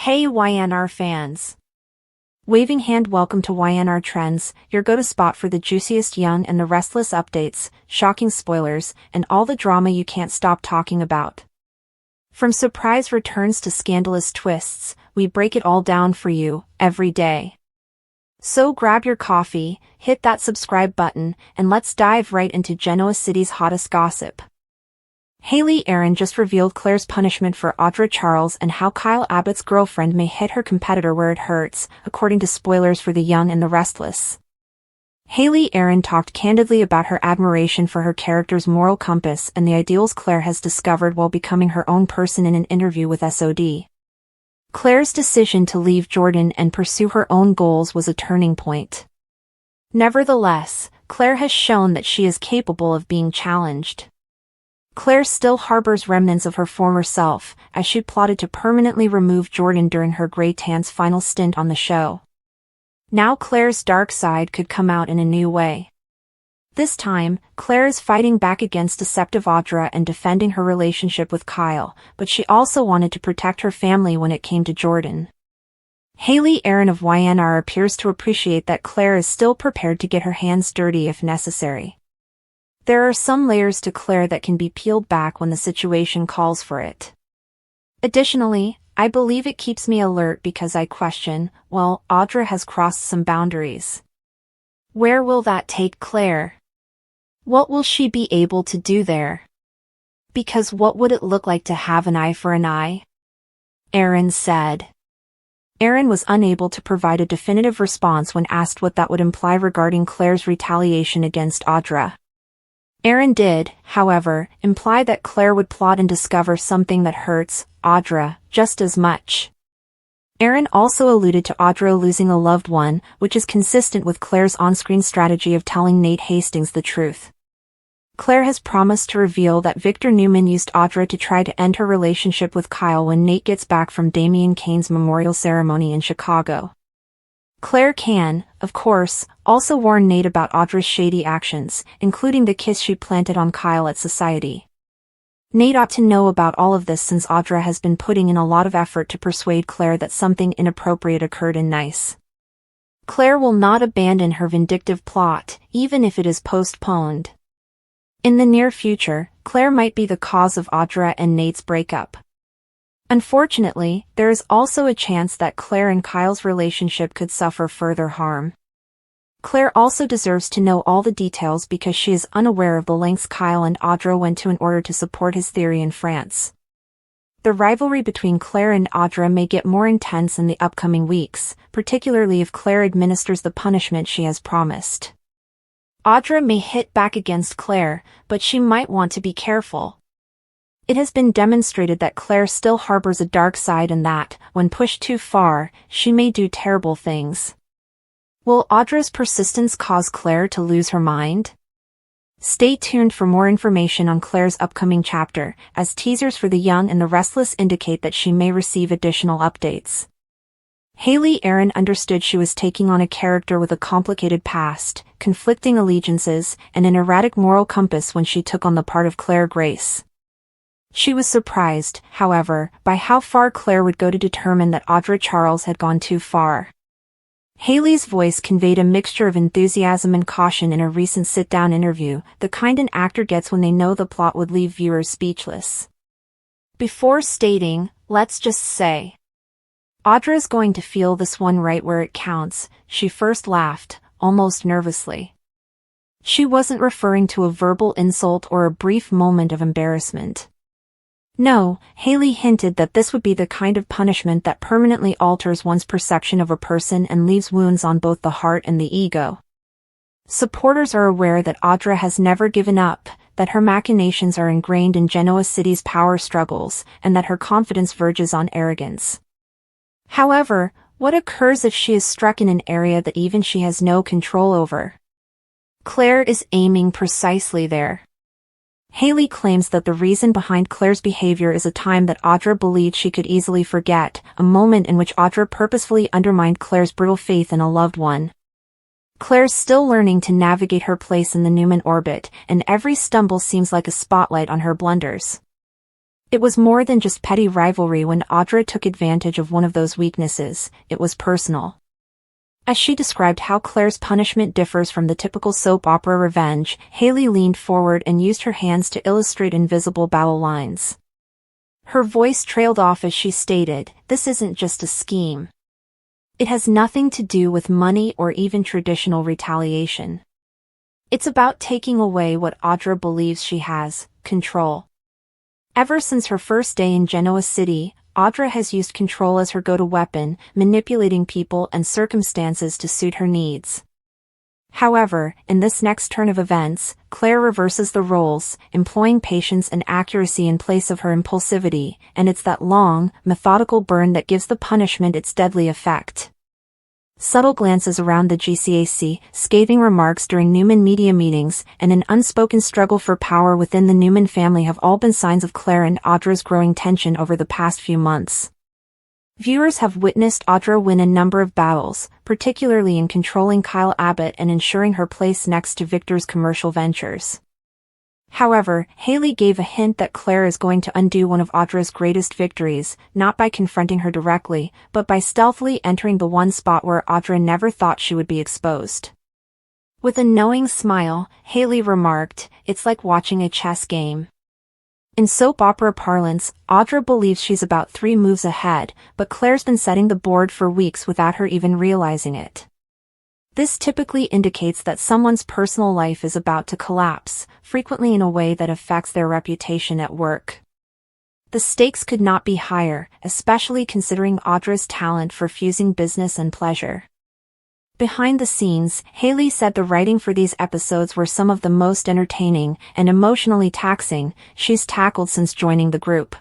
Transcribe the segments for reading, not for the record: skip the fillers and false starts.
Hey YNR fans! Waving hand, welcome to YNR Trends, your go-to spot for the juiciest Young and the Restless updates, shocking spoilers, and all the drama you can't stop talking about. From surprise returns to scandalous twists, we break it all down for you, every day. So grab your coffee, hit that subscribe button, and let's dive right into Genoa City's hottest gossip. Hayley Erin just revealed Claire's punishment for Audra Charles and how Kyle Abbott's girlfriend may hit her competitor where it hurts, according to spoilers for the Young and the Restless. Hayley Erin talked candidly about her admiration for her character's moral compass and the ideals Claire has discovered while becoming her own person in an interview with SOD. Claire's decision to leave Jordan and pursue her own goals was a turning point. Nevertheless, Claire has shown that she is capable of being challenged. Claire still harbors remnants of her former self, as she plotted to permanently remove Jordan during her Grey Tan's final stint on the show. Now Claire's dark side could come out in a new way. This time, Claire is fighting back against deceptive Audra and defending her relationship with Kyle, but she also wanted to protect her family when it came to Jordan. Hayley Erin of YNR appears to appreciate that Claire is still prepared to get her hands dirty if necessary. There are some layers to Claire that can be peeled back when the situation calls for it. Additionally, I believe it keeps me alert because I question, well, Audra has crossed some boundaries. Where will that take Claire? What will she be able to do there? Because what would it look like to have an eye for an eye? Erin said. Erin was unable to provide a definitive response when asked what that would imply regarding Claire's retaliation against Audra. Erin did, however, imply that Claire would plot and discover something that hurts Audra just as much. Erin also alluded to Audra losing a loved one, which is consistent with Claire's on-screen strategy of telling Nate Hastings the truth. Claire has promised to reveal that Victor Newman used Audra to try to end her relationship with Kyle when Nate gets back from Damian Kane's memorial ceremony in Chicago. Claire can, of course, also warn Nate about Audra's shady actions, including the kiss she planted on Kyle at Society. Nate ought to know about all of this since Audra has been putting in a lot of effort to persuade Claire that something inappropriate occurred in Nice. Claire will not abandon her vindictive plot, even if it is postponed. In the near future, Claire might be the cause of Audra and Nate's breakup. Unfortunately, there is also a chance that Claire and Kyle's relationship could suffer further harm. Claire also deserves to know all the details because she is unaware of the lengths Kyle and Audra went to in order to support his theory in France. The rivalry between Claire and Audra may get more intense in the upcoming weeks, particularly if Claire administers the punishment she has promised. Audra may hit back against Claire, but she might want to be careful. It has been demonstrated that Claire still harbors a dark side and that, when pushed too far, she may do terrible things. Will Audra's persistence cause Claire to lose her mind? Stay tuned for more information on Claire's upcoming chapter, as teasers for the Young and the Restless indicate that she may receive additional updates. Hayley Erin understood she was taking on a character with a complicated past, conflicting allegiances, and an erratic moral compass when she took on the part of Claire Grace. She was surprised, however, by how far Claire would go to determine that Audra Charles had gone too far. Hayley's voice conveyed a mixture of enthusiasm and caution in a recent sit-down interview, the kind an actor gets when they know the plot would leave viewers speechless. Before stating, let's just say, Audra's going to feel this one right where it counts, she first laughed, almost nervously. She wasn't referring to a verbal insult or a brief moment of embarrassment. No, Hayley hinted that this would be the kind of punishment that permanently alters one's perception of a person and leaves wounds on both the heart and the ego. Supporters are aware that Audra has never given up, that her machinations are ingrained in Genoa City's power struggles, and that her confidence verges on arrogance. However, what occurs if she is struck in an area that even she has no control over? Claire is aiming precisely there. Hayley claims that the reason behind Claire's behavior is a time that Audra believed she could easily forget, a moment in which Audra purposefully undermined Claire's brutal faith in a loved one. Claire's still learning to navigate her place in the Newman orbit, and every stumble seems like a spotlight on her blunders. It was more than just petty rivalry when Audra took advantage of one of those weaknesses, it was personal. As she described how Claire's punishment differs from the typical soap opera revenge, Hayley leaned forward and used her hands to illustrate invisible battle lines. Her voice trailed off as she stated, "This isn't just a scheme. It has nothing to do with money or even traditional retaliation. It's about taking away what Audra believes she has, control." Ever since her first day in Genoa City, Audra has used control as her go-to weapon, manipulating people and circumstances to suit her needs. However, in this next turn of events, Claire reverses the roles, employing patience and accuracy in place of her impulsivity, and it's that long, methodical burn that gives the punishment its deadly effect. Subtle glances around the GCAC, scathing remarks during Newman media meetings, and an unspoken struggle for power within the Newman family have all been signs of Claire and Audra's growing tension over the past few months. Viewers have witnessed Audra win a number of battles, particularly in controlling Kyle Abbott and ensuring her place next to Victor's commercial ventures. However, Hayley gave a hint that Claire is going to undo one of Audra's greatest victories, not by confronting her directly, but by stealthily entering the one spot where Audra never thought she would be exposed. With a knowing smile, Hayley remarked, "It's like watching a chess game." In soap opera parlance, Audra believes she's about 3 moves ahead, but Claire's been setting the board for weeks without her even realizing it. This typically indicates that someone's personal life is about to collapse, frequently in a way that affects their reputation at work. The stakes could not be higher, especially considering Audra's talent for fusing business and pleasure. Behind the scenes, Hayley said the writing for these episodes were some of the most entertaining and emotionally taxing she's tackled since joining the group.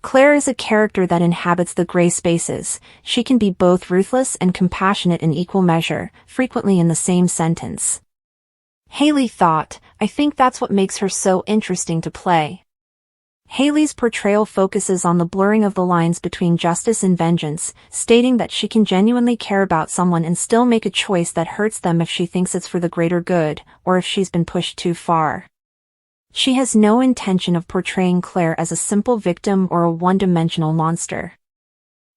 Claire is a character that inhabits the gray spaces. She can be both ruthless and compassionate in equal measure, frequently in the same sentence. Hayley thought, "I think that's what makes her so interesting to play." Hayley's portrayal focuses on the blurring of the lines between justice and vengeance, stating that she can genuinely care about someone and still make a choice that hurts them if she thinks it's for the greater good, or if she's been pushed too far. She has no intention of portraying Claire as a simple victim or a one-dimensional monster.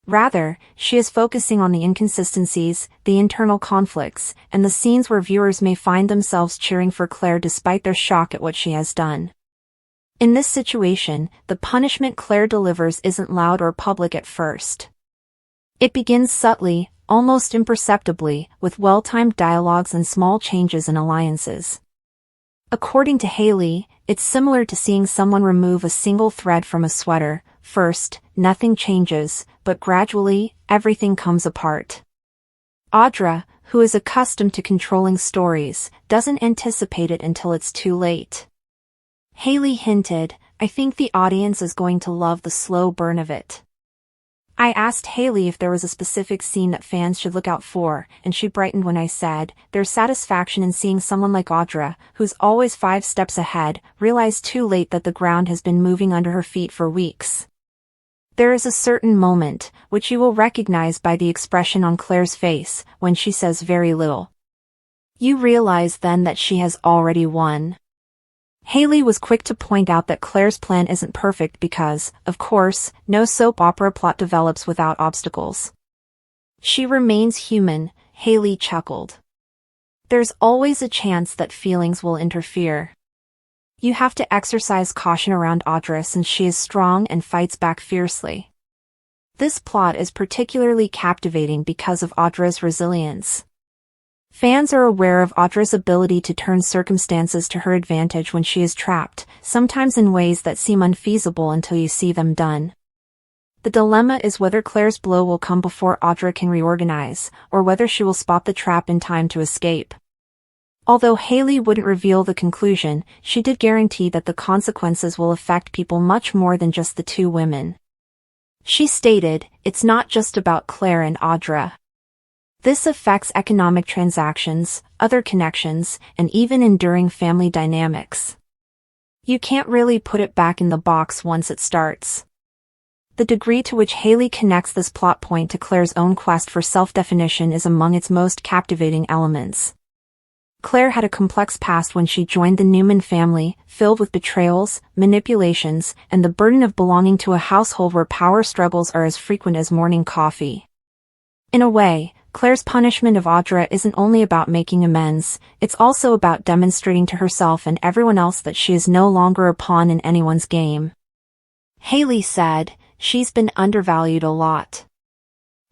Rather, she is focusing on the inconsistencies, the internal conflicts, and the scenes where viewers may find themselves cheering for Claire despite their shock at what she has done. In this situation, the punishment Claire delivers isn't loud or public at first. It begins subtly, almost imperceptibly, with well-timed dialogues and small changes in alliances. According to Hayley, it's similar to seeing someone remove a single thread from a sweater. First, nothing changes, but gradually, everything comes apart. Audra, who is accustomed to controlling stories, doesn't anticipate it until it's too late. Hayley hinted, "I think the audience is going to love the slow burn of it." I asked Hayley if there was a specific scene that fans should look out for, and she brightened when I said, "There's satisfaction in seeing someone like Audra, who's always 5 steps ahead, realize too late that the ground has been moving under her feet for weeks." There is a certain moment, which you will recognize by the expression on Claire's face, when she says very little. You realize then that she has already won. Hayley was quick to point out that Claire's plan isn't perfect because, of course, no soap opera plot develops without obstacles. She remains human, Hayley chuckled. There's always a chance that feelings will interfere. You have to exercise caution around Audra since she is strong and fights back fiercely. This plot is particularly captivating because of Audra's resilience. Fans are aware of Audra's ability to turn circumstances to her advantage when she is trapped, sometimes in ways that seem unfeasible until you see them done. The dilemma is whether Claire's blow will come before Audra can reorganize, or whether she will spot the trap in time to escape. Although Hayley wouldn't reveal the conclusion, she did guarantee that the consequences will affect people much more than just the 2 women. She stated, "It's not just about Claire and Audra. This affects economic transactions, other connections, and even enduring family dynamics. You can't really put it back in the box once it starts." The degree to which Hayley connects this plot point to Claire's own quest for self-definition is among its most captivating elements. Claire had a complex past when she joined the Newman family, filled with betrayals, manipulations, and the burden of belonging to a household where power struggles are as frequent as morning coffee. In a way, Claire's punishment of Audra isn't only about making amends, it's also about demonstrating to herself and everyone else that she is no longer a pawn in anyone's game. Hayley said, "She's been undervalued a lot.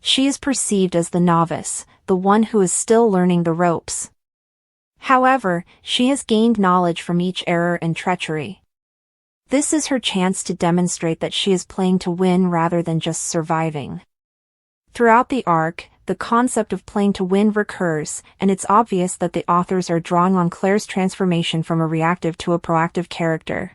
She is perceived as the novice, the one who is still learning the ropes. However, she has gained knowledge from each error and treachery. This is her chance to demonstrate that she is playing to win rather than just surviving." Throughout the arc, the concept of playing to win recurs, and it's obvious that the authors are drawing on Claire's transformation from a reactive to a proactive character.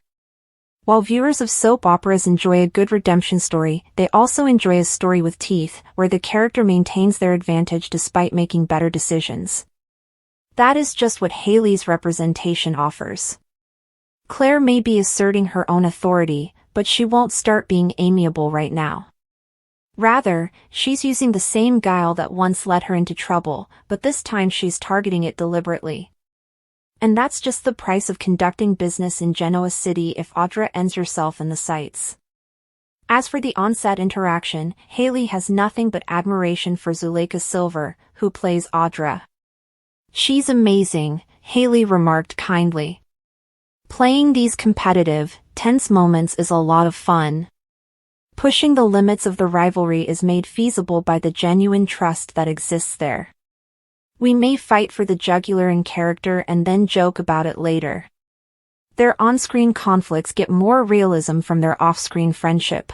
While viewers of soap operas enjoy a good redemption story, they also enjoy a story with teeth, where the character maintains their advantage despite making better decisions. That is just what Hayley's representation offers. Claire may be asserting her own authority, but she won't start being amiable right now. Rather, she's using the same guile that once led her into trouble, but this time she's targeting it deliberately. And that's just the price of conducting business in Genoa City if Audra ends herself in the sights. As for the on-set interaction, Hayley has nothing but admiration for Zuleika Silver, who plays Audra. "She's amazing," Hayley remarked kindly. "Playing these competitive, tense moments is a lot of fun. Pushing the limits of the rivalry is made feasible by the genuine trust that exists there. We may fight for the jugular in character and then joke about it later. Their on-screen conflicts get more realism from their off-screen friendship.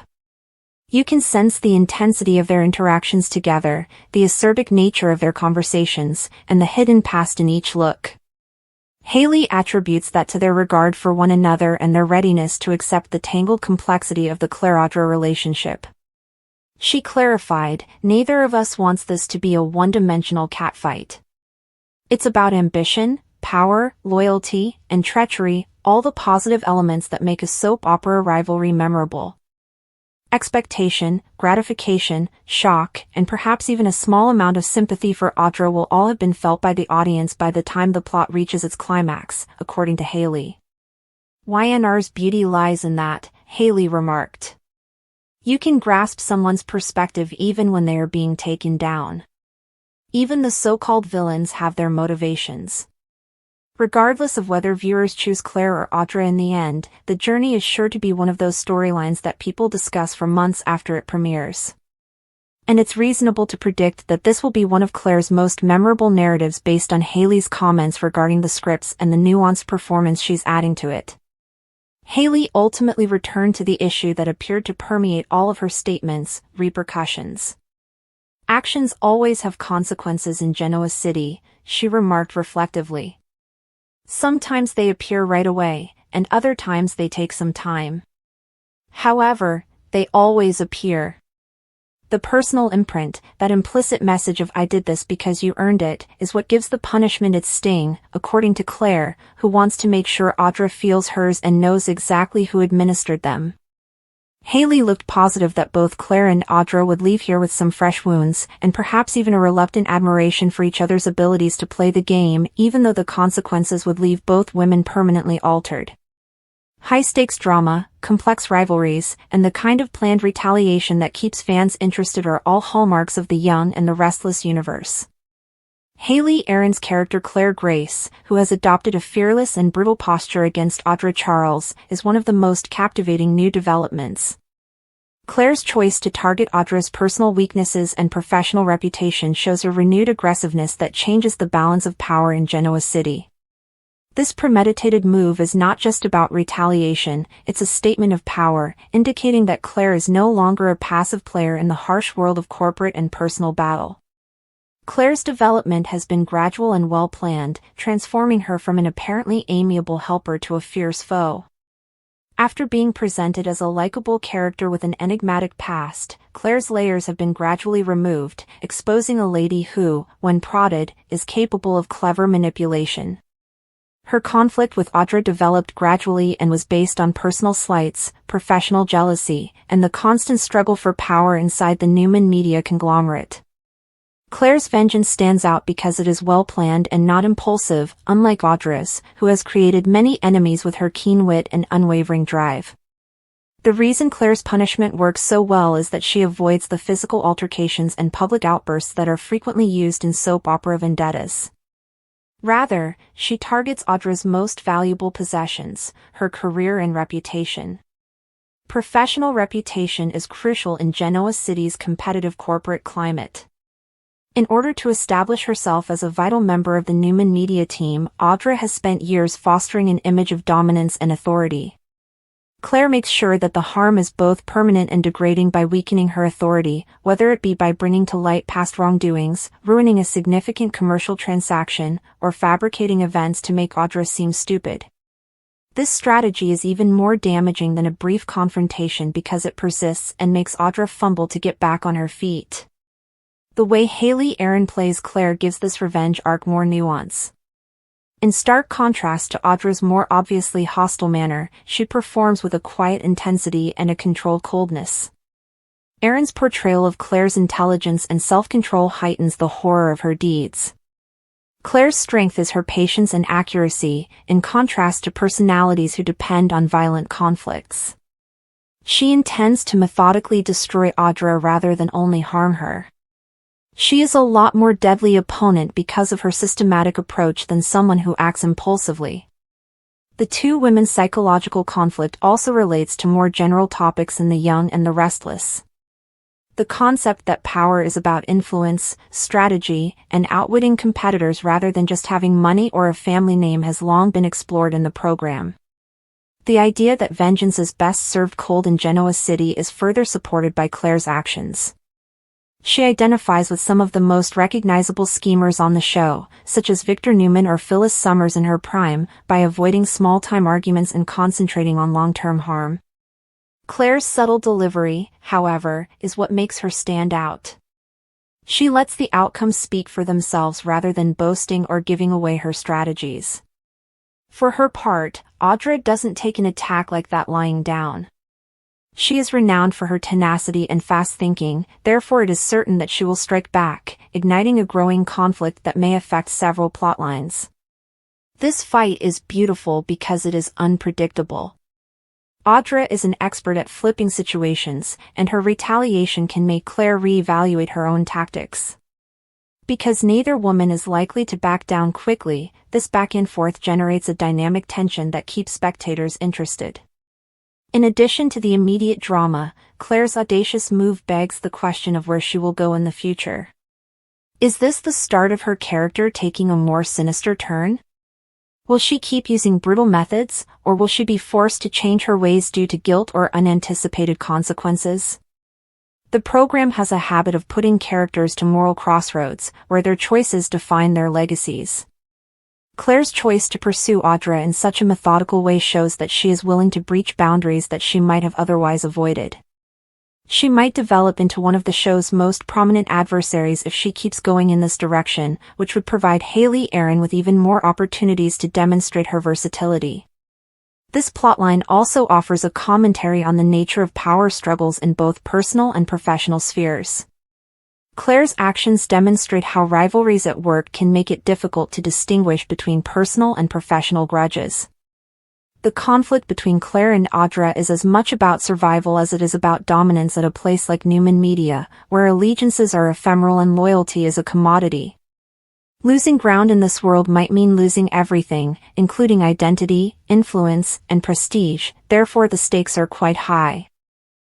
You can sense the intensity of their interactions together, the acerbic nature of their conversations, and the hidden past in each look." Hayley attributes that to their regard for one another and their readiness to accept the tangled complexity of the Claire-Audra relationship. She clarified, "Neither of us wants this to be a one-dimensional catfight. It's about ambition, power, loyalty, and treachery, all the positive elements that make a soap opera rivalry memorable. Expectation, gratification, shock, and perhaps even a small amount of sympathy for Audra will all have been felt by the audience by the time the plot reaches its climax," according to Hayley. "YNR's beauty lies in that," Hayley remarked. "You can grasp someone's perspective even when they are being taken down. Even the so-called villains have their motivations. Regardless of whether viewers choose Claire or Audra in the end, the journey is sure to be one of those storylines that people discuss for months after it premieres. And it's reasonable to predict that this will be one of Claire's most memorable narratives based on Hayley's comments regarding the scripts and the nuanced performance she's adding to it." Hayley ultimately returned to the issue that appeared to permeate all of her statements: repercussions. "Actions always have consequences in Genoa City," she remarked reflectively. "Sometimes they appear right away, and other times they take some time. However, they always appear. The personal imprint, that implicit message of 'I did this because you earned it,' is what gives the punishment its sting," according to Claire, who wants to make sure Audra feels hers and knows exactly who administered them. Hayley looked positive that both Claire and Audra would leave here with some fresh wounds, and perhaps even a reluctant admiration for each other's abilities to play the game, even though the consequences would leave both women permanently altered. High-stakes drama, complex rivalries, and the kind of planned retaliation that keeps fans interested are all hallmarks of the young and the restless universe. Hayley Erin's character Claire Grace, who has adopted a fearless and brutal posture against Audra Charles, is one of the most captivating new developments. Claire's choice to target Audra's personal weaknesses and professional reputation shows a renewed aggressiveness that changes the balance of power in Genoa City. This premeditated move is not just about retaliation, it's a statement of power, indicating that Claire is no longer a passive player in the harsh world of corporate and personal battle. Claire's development has been gradual and well-planned, transforming her from an apparently amiable helper to a fierce foe. After being presented as a likable character with an enigmatic past, Claire's layers have been gradually removed, exposing a lady who, when prodded, is capable of clever manipulation. Her conflict with Audra developed gradually and was based on personal slights, professional jealousy, and the constant struggle for power inside the Newman media conglomerate. Claire's vengeance stands out because it is well-planned and not impulsive, unlike Audra's, who has created many enemies with her keen wit and unwavering drive. The reason Claire's punishment works so well is that she avoids the physical altercations and public outbursts that are frequently used in soap opera vendettas. Rather, she targets Audra's most valuable possessions, her career and reputation. Professional reputation is crucial in Genoa City's competitive corporate climate. In order to establish herself as a vital member of the Newman media team, Audra has spent years fostering an image of dominance and authority. Claire makes sure that the harm is both permanent and degrading by weakening her authority, whether it be by bringing to light past wrongdoings, ruining a significant commercial transaction, or fabricating events to make Audra seem stupid. This strategy is even more damaging than a brief confrontation because it persists and makes Audra fumble to get back on her feet. The way Hayley Erin plays Claire gives this revenge arc more nuance. In stark contrast to Audra's more obviously hostile manner, she performs with a quiet intensity and a controlled coldness. Erin's portrayal of Claire's intelligence and self-control heightens the horror of her deeds. Claire's strength is her patience and accuracy, in contrast to personalities who depend on violent conflicts. She intends to methodically destroy Audra rather than only harm her. She is a lot more deadly opponent because of her systematic approach than someone who acts impulsively. The two women's psychological conflict also relates to more general topics in The Young and the Restless. The concept that power is about influence, strategy, and outwitting competitors rather than just having money or a family name has long been explored in the program. The idea that vengeance is best served cold in Genoa City is further supported by Claire's actions. She identifies with some of the most recognizable schemers on the show, such as Victor Newman or Phyllis Summers in her prime, by avoiding small-time arguments and concentrating on long-term harm. Claire's subtle delivery, however, is what makes her stand out. She lets the outcomes speak for themselves rather than boasting or giving away her strategies. For her part, Audra doesn't take an attack like that lying down. She is renowned for her tenacity and fast thinking, therefore it is certain that she will strike back, igniting a growing conflict that may affect several plotlines. This fight is beautiful because it is unpredictable. Audra is an expert at flipping situations, and her retaliation can make Claire re-evaluate her own tactics. Because neither woman is likely to back down quickly, this back and forth generates a dynamic tension that keeps spectators interested. In addition to the immediate drama, Claire's audacious move begs the question of where she will go in the future. Is this the start of her character taking a more sinister turn? Will she keep using brutal methods, or will she be forced to change her ways due to guilt or unanticipated consequences? The program has a habit of putting characters to moral crossroads, where their choices define their legacies. Claire's choice to pursue Audra in such a methodical way shows that she is willing to breach boundaries that she might have otherwise avoided. She might develop into one of the show's most prominent adversaries if she keeps going in this direction, which would provide Hayley Erin with even more opportunities to demonstrate her versatility. This plotline also offers a commentary on the nature of power struggles in both personal and professional spheres. Claire's actions demonstrate how rivalries at work can make it difficult to distinguish between personal and professional grudges. The conflict between Claire and Audra is as much about survival as it is about dominance at a place like Newman Media, where allegiances are ephemeral and loyalty is a commodity. Losing ground in this world might mean losing everything, including identity, influence, and prestige, therefore the stakes are quite high.